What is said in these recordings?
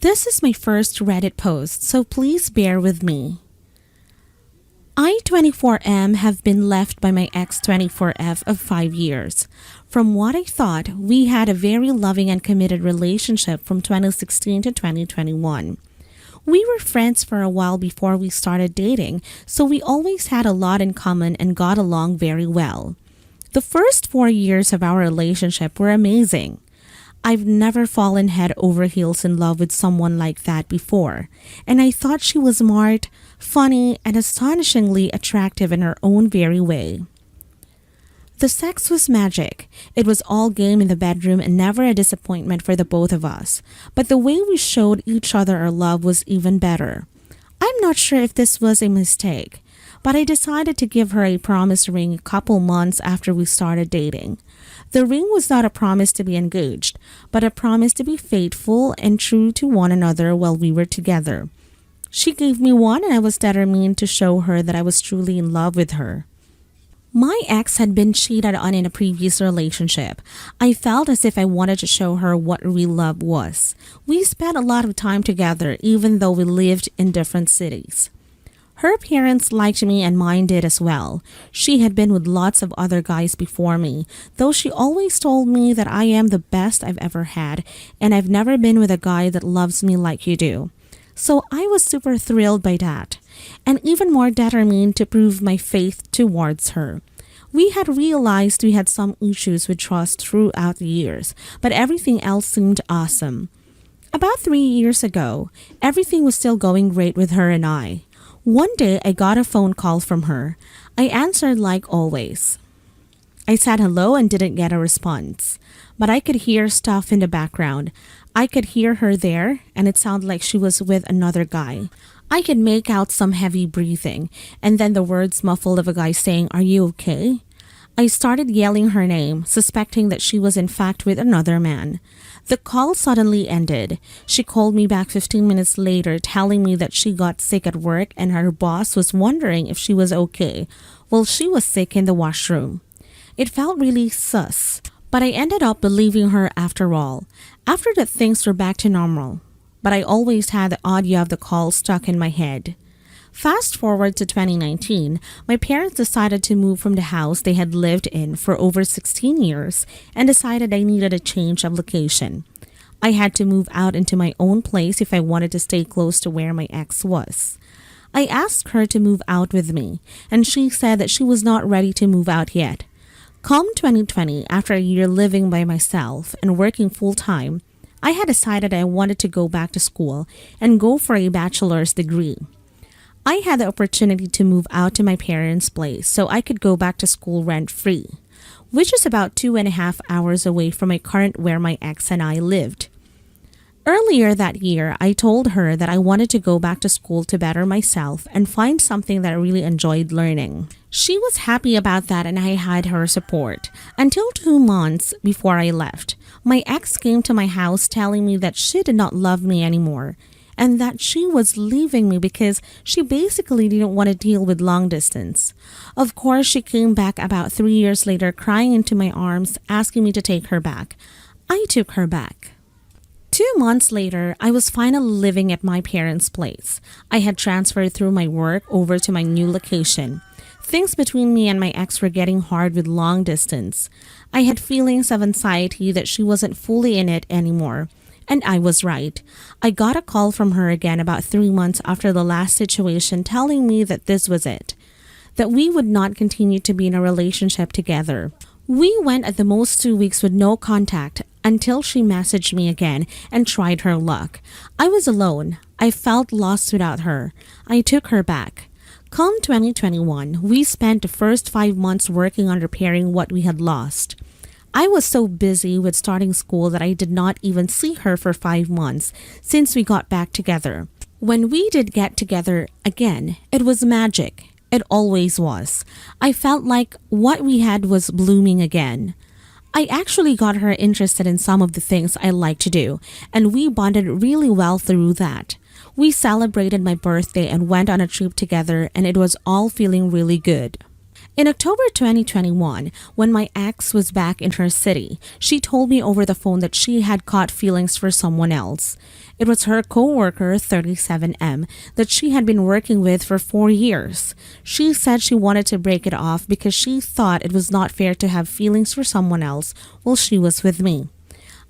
This is my first Reddit post, so please bear with me. I, 24M, have been left by my ex, 24F, of 5 years. From what I thought, we had a very loving and committed relationship from 2016 to 2021. We were friends for a while before we started dating, so we always had a lot in common and got along very well. The first 4 years of our relationship were amazing. I've never fallen head over heels in love with someone like that before, and I thought she was smart, funny, and astonishingly attractive in her own very way. The sex was magic. It was all game in the bedroom and never a disappointment for the both of us, but the way we showed each other our love was even better. I'm not sure if this was a mistake, but I decided to give her a promise ring a couple months after we started dating. The ring was not a promise to be engaged, but a promise to be faithful and true to one another while we were together. She gave me one and I was determined to show her that I was truly in love with her. My ex had been cheated on in a previous relationship. I felt as if I wanted to show her what real love was. We spent a lot of time together even though we lived in different cities. Her parents liked me and mine did as well. She had been with lots of other guys before me, though she always told me that I am the best I've ever had and I've never been with a guy that loves me like you do. So I was super thrilled by that, and even more determined to prove my faith towards her. We had realized we had some issues with trust throughout the years, but everything else seemed awesome. About 3 years ago, everything was still going great with her and I. One day, I got a phone call from her. I answered like always. I said hello and didn't get a response, but I could hear stuff in the background. I could hear her there, and it sounded like she was with another guy. I could make out some heavy breathing, and then the words muffled of a guy saying, "Are you okay?" I started yelling her name, suspecting that she was in fact with another man. The call suddenly ended. She called me back 15 minutes later, telling me that she got sick at work and her boss was wondering if she was okay while she was sick in the washroom. It felt really sus, but I ended up believing her after all. After that, things were back to normal, but I always had the audio of the call stuck in my head. Fast forward to 2019, my parents decided to move from the house they had lived in for over 16 years and decided I needed a change of location. I had to move out into my own place if I wanted to stay close to where my ex was. I asked her to move out with me, and she said that she was not ready to move out yet. Come 2020, after a year living by myself and working full-time, I had decided I wanted to go back to school and go for a bachelor's degree. I had the opportunity to move out to my parents' place so I could go back to school rent-free, which is about 2.5 hours away from my current where my ex and I lived. Earlier that year, I told her that I wanted to go back to school to better myself and find something that I really enjoyed learning. She was happy about that and I had her support. Until 2 months before I left, my ex came to my house telling me that she did not love me anymore, and that she was leaving me because she basically didn't want to deal with long distance. Of course, she came back about 3 years later crying into my arms, asking me to take her back. I took her back. 2 months later, I was finally living at my parents' place. I had transferred through my work over to my new location. Things between me and my ex were getting hard with long distance. I had feelings of anxiety that she wasn't fully in it anymore. And I was right. I got a call from her again about 3 months after the last situation telling me that this was it, that we would not continue to be in a relationship together. We went at the most 2 weeks with no contact until she messaged me again and tried her luck. I was alone. I felt lost without her. I took her back. Come 2021, we spent the first 5 months working on repairing what we had lost. I was so busy with starting school that I did not even see her for 5 months since we got back together. When we did get together again, it was magic. It always was. I felt like what we had was blooming again. I actually got her interested in some of the things I like to do, and we bonded really well through that. We celebrated my birthday and went on a trip together, and it was all feeling really good. In October 2021, when my ex was back in her city, she told me over the phone that she had caught feelings for someone else. It was her coworker, 37M, that she had been working with for 4 years. She said she wanted to break it off because she thought it was not fair to have feelings for someone else while she was with me.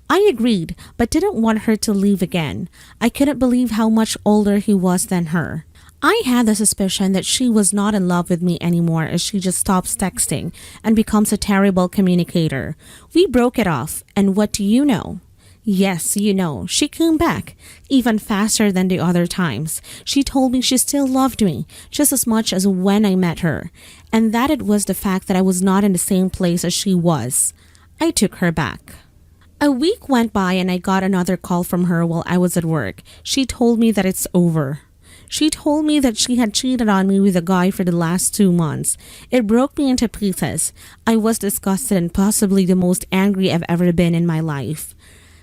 I agreed, but didn't want her to leave again. I couldn't believe how much older he was than her. I had the suspicion that she was not in love with me anymore as she just stops texting and becomes a terrible communicator. We broke it off, and what do you know? Yes, you know, she came back, even faster than the other times. She told me she still loved me, just as much as when I met her, and that it was the fact that I was not in the same place as she was. I took her back. A week went by and I got another call from her while I was at work. She told me that it's over. She told me that she had cheated on me with a guy for the last 2 months. It broke me into pieces. I was disgusted and possibly the most angry I've ever been in my life.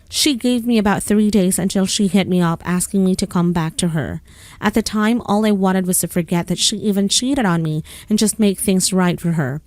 She gave me about 3 days until she hit me up asking me to come back to her. At the time, all I wanted was to forget that she even cheated on me and just make things right for her.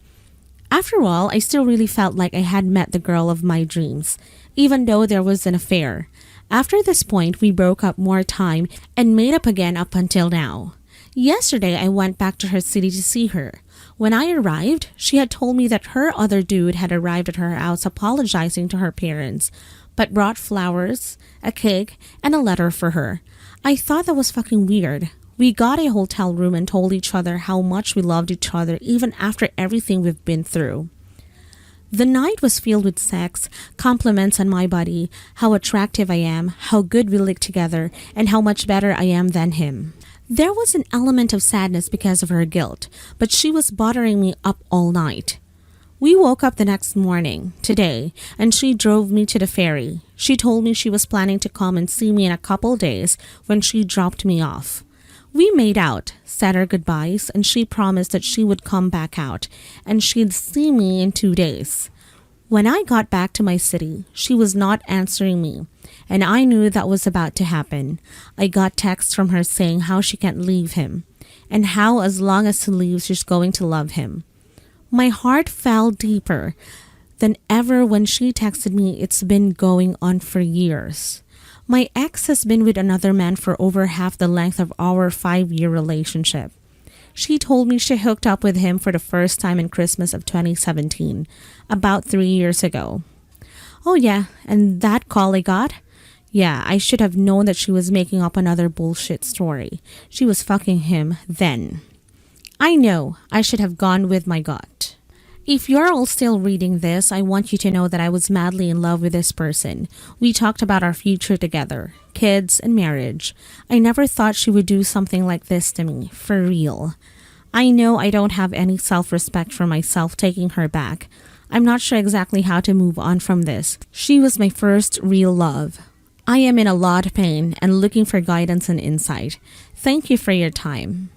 After all, I still really felt like I had met the girl of my dreams, even though there was an affair. After this point, we broke up more time and made up again up until now. Yesterday, I went back to her city to see her. When I arrived, she had told me that her other dude had arrived at her house apologizing to her parents, but brought flowers, a cake, and a letter for her. I thought that was fucking weird. We got a hotel room and told each other how much we loved each other even after everything we've been through. The night was filled with sex, compliments on my body, how attractive I am, how good we look together, and how much better I am than him. There was an element of sadness because of her guilt, but she was bothering me up all night. We woke up the next morning, today, and she drove me to the ferry. She told me she was planning to come and see me in a couple days when she dropped me off. We made out, said our goodbyes, and she promised that she would come back out, and she'd see me in 2 days. When I got back to my city, she was not answering me, and I knew that was about to happen. I got texts from her saying how she can't leave him, and how as long as he leaves, she's going to love him. My heart fell deeper than ever when she texted me, "It's been going on for years." My ex has been with another man for over half the length of our 5-year relationship. She told me she hooked up with him for the first time in Christmas of 2017, about 3 years ago. Oh yeah, and that call I got? Yeah, I should have known that she was making up another bullshit story. She was fucking him then. I know, I should have gone with my gut. If you're all still reading this, I want you to know that I was madly in love with this person. We talked about our future together, kids, and marriage. I never thought she would do something like this to me, for real. I know I don't have any self-respect for myself taking her back. I'm not sure exactly how to move on from this. She was my first real love. I am in a lot of pain and looking for guidance and insight. Thank you for your time.